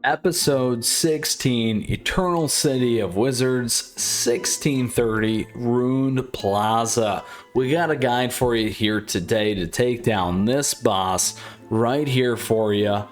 Episode 16, Eternal City of Wizards, 1630, Ruined Plaza. We got a guide for you here today to take down this boss right here for you,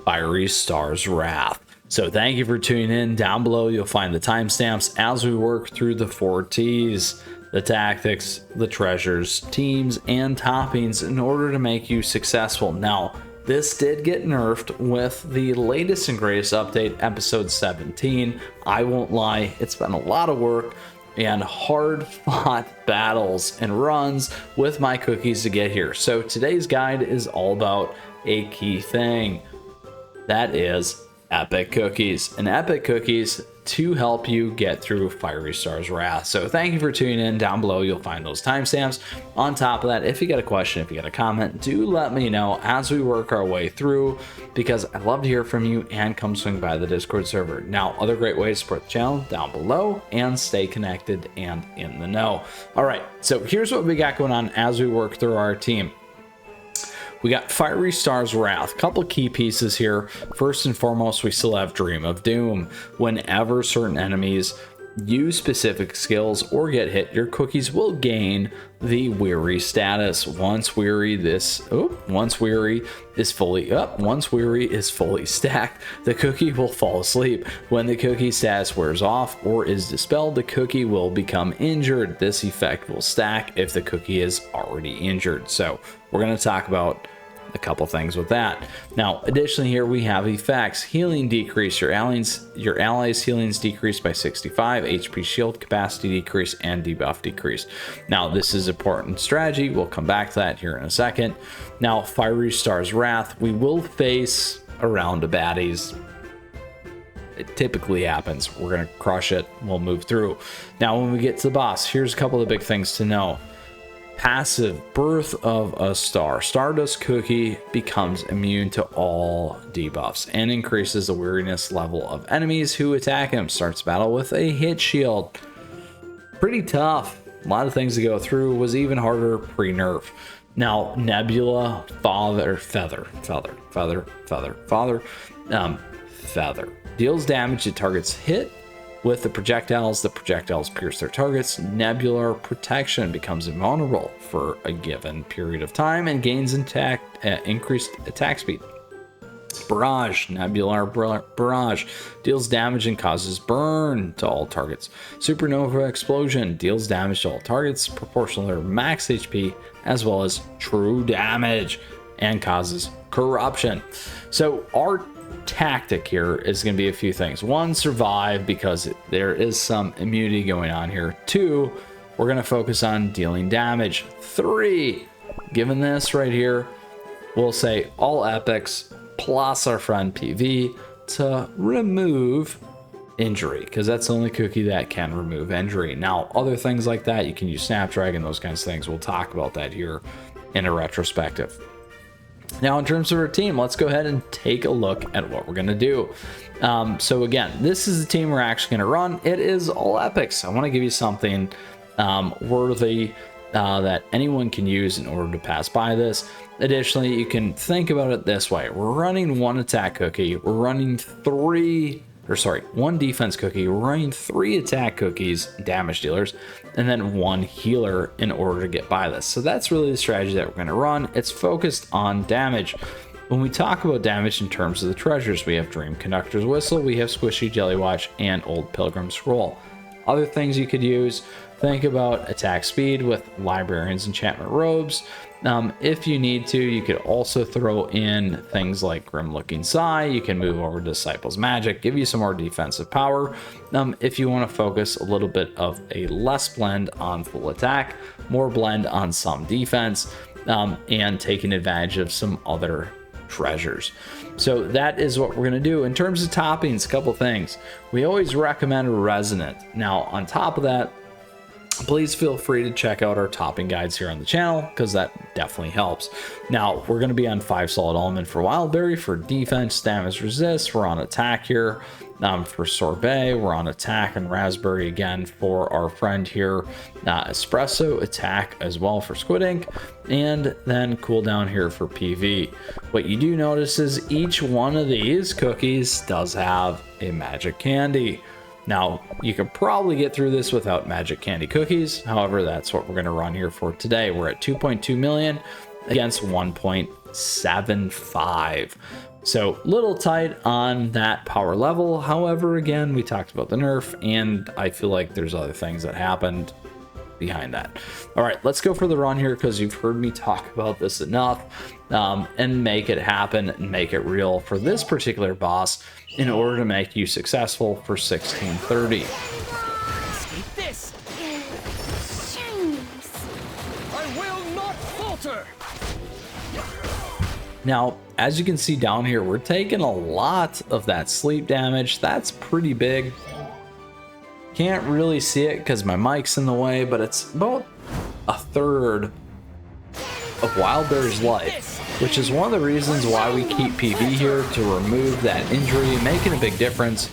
Fiery Star's Wrath. So thank you for tuning in. Down below you'll find the timestamps as we work through the 4 T's, the tactics, the treasures, teams, and toppings in order to make you successful. Now, this did get nerfed with the latest and greatest update, episode 17. I won't lie, it's been a lot of work and hard-fought battles and runs with my cookies to get here. So today's guide is all about a key thing. That is epic cookies. And epic cookies to help you get through Fiery Star's Wrath. So thank you for tuning in. Down below you'll find those timestamps. On top of that, if you got a question, if you got a comment, do let me know as we work our way through, because I'd love to hear from you, and come swing by the Discord server. Now, other great ways to support the channel down below and stay connected and in the know. All right, so here's what we got going on as we work through our team. We got Fiery Star's Wrath. Couple key pieces here. First and foremost, we still have Dream of Doom. Whenever certain enemies use specific skills or get hit, your cookies will gain the weary status. Once weary is fully stacked, the cookie will fall asleep. When the cookie status wears off or is dispelled, the cookie will become injured. This effect will stack if the cookie is already injured. So we're going to talk about a couple things with that. Now, additionally, here we have effects. Healing decrease. Your allies' healings decrease by 65, HP shield capacity decrease, and debuff decrease. Now, this is important strategy. We'll come back to that here in a second. Now, Fiery Star's Wrath. We will face a round of baddies. It typically happens. We're going to crush it. We'll move through. Now, when we get to the boss, here's a couple of big things to know. Passive, Birth of a Star. Stardust Cookie becomes immune to all debuffs and increases the weariness level of enemies who attack him. Starts battle with a hit shield. Pretty tough. A lot of things to go through. Was even harder pre-nerf. Now, Nebula Feather deals damage to targets hit with the projectiles. The projectiles pierce their targets. Nebular Protection becomes invulnerable for a given period of time and gains increased attack speed. Barrage. Nebular Barrage deals damage and causes burn to all targets. Supernova Explosion deals damage to all targets proportional to their max HP, as well as true damage, and causes corruption. So our tactic here is going to be a few things. 1, survive, because there is some immunity going on here. 2, we're going to focus on dealing damage. 3, given this right here, we'll say all epics plus our friend PV to remove injury, because that's the only cookie that can remove injury. Now, other things like that, you can use Snapdragon, those kinds of things. We'll talk about that here in a retrospective. Now, in terms of our team, let's go ahead and take a look at what we're going to do. So again, this is the team we're actually going to run. It is all epics. I want to give you something worthy that anyone can use in order to pass by this. Additionally, you can think about it this way. We're running 1 attack cookie. We're running 1 defense cookie. We're running 3 attack cookies, damage dealers, and then 1 healer in order to get by this. So that's really the strategy that we're going to run. It's focused on damage. When we talk about damage in terms of the treasures, we have Dream Conductor's Whistle, we have Squishy Jelly Watch, and Old Pilgrim Scroll. Other things you could use, think about attack speed with Librarian's Enchantment Robes. If you need to, you could also throw in things like Grim Looking Sigh. You can move over to Disciples Magic, give you some more defensive power. If you want to focus a little bit of a less blend on full attack, more blend on some defense, and taking advantage of some other treasures. So that is what we're going to do. In terms of toppings, a couple things. We always recommend Resonant. Now, on top of that, please feel free to check out our topping guides here on the channel, because that definitely helps. Now, we're going to be on 5 Solid Element for Wildberry for defense, damage resist. We're on attack here. For sorbet, we're on attack and raspberry again for our friend here. Espresso, attack as well for squid ink, and then cooldown here for PV. What you do notice is each one of these cookies does have a magic candy. Now, you could probably get through this without magic candy cookies. However, that's what we're going to run here for today. We're at 2.2 million against 1.75. So little tight on that power level. However, again, we talked about the nerf, and I feel like there's other things that happened behind that. All right, let's go for the run here because you've heard me talk about this enough, and make it happen and make it real for this particular boss in order to make you successful for 1630. This. I will not falter. Now, as you can see down here, we're taking a lot of that sleep damage. That's pretty big. Can't really see it because my mic's in the way, but it's about a third of Wildberry's life, which is one of the reasons why we keep PV here, to remove that injury, making a big difference.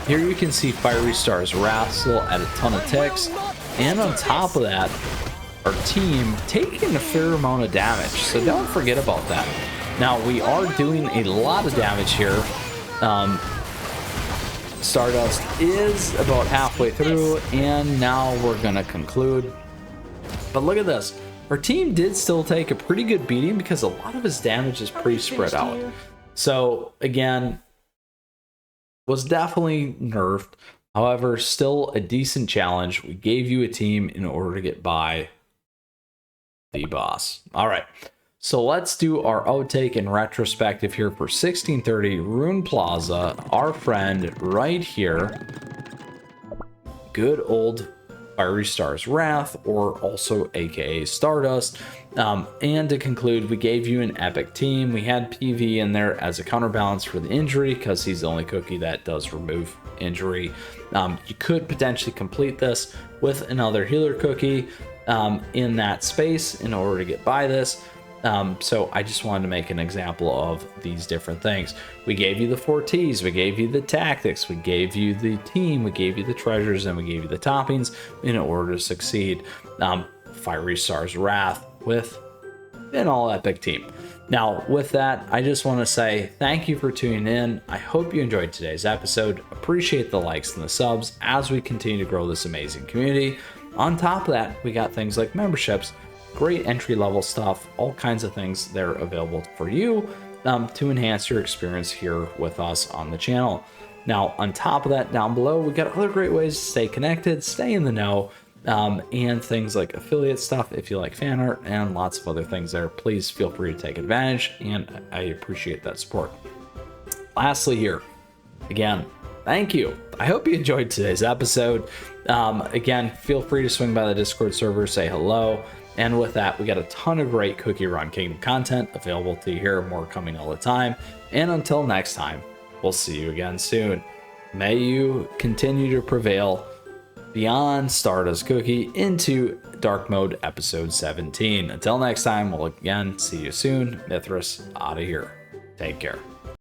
Here you can see Fiery Star's Wrath still at a ton of ticks, and on top of that, our team taking a fair amount of damage, so don't forget about that. Now, we are doing a lot of damage here. Stardust is about halfway through, and now we're gonna conclude. But look at this. Our team did still take a pretty good beating because a lot of his damage is pretty spread out. So again, was definitely nerfed. However, still a decent challenge. We gave you a team in order to get by the boss. All right. So let's do our outtake and retrospective here for 1630 Ruined Plaza. Our friend right here, good old Fiery Star's Wrath, or also aka Stardust. And to conclude, we gave you an epic team. We had PV in there as a counterbalance for the injury because he's the only cookie that does remove injury. You could potentially complete this with another healer cookie in that space in order to get by this. So I just wanted to make an example of these different things. We gave you the 4 T's, we gave you the tactics, we gave you the team, we gave you the treasures, and we gave you the toppings in order to succeed. Fiery Star's Wrath with an all epic team. Now, with that, I just want to say thank you for tuning in. I hope you enjoyed today's episode. Appreciate the likes and the subs as we continue to grow this amazing community. On top of that, we got things like memberships, great entry-level stuff, all kinds of things that are available for you to enhance your experience here with us on the channel. Now, on top of that, down below, we got other great ways to stay connected, stay in the know, and things like affiliate stuff if you like fan art, and lots of other things there. Please feel free to take advantage, and I appreciate that support. Lastly here, again, thank you. I hope you enjoyed today's episode. Again, feel free to swing by the Discord server, say hello. And with that, we got a ton of great CookieRun Kingdom content available to you here, more coming all the time. And until next time, we'll see you again soon. May you continue to prevail beyond Stardust Cookie into Dark Mode episode 17. Until next time, we'll again see you soon. Mythras out of here. Take care.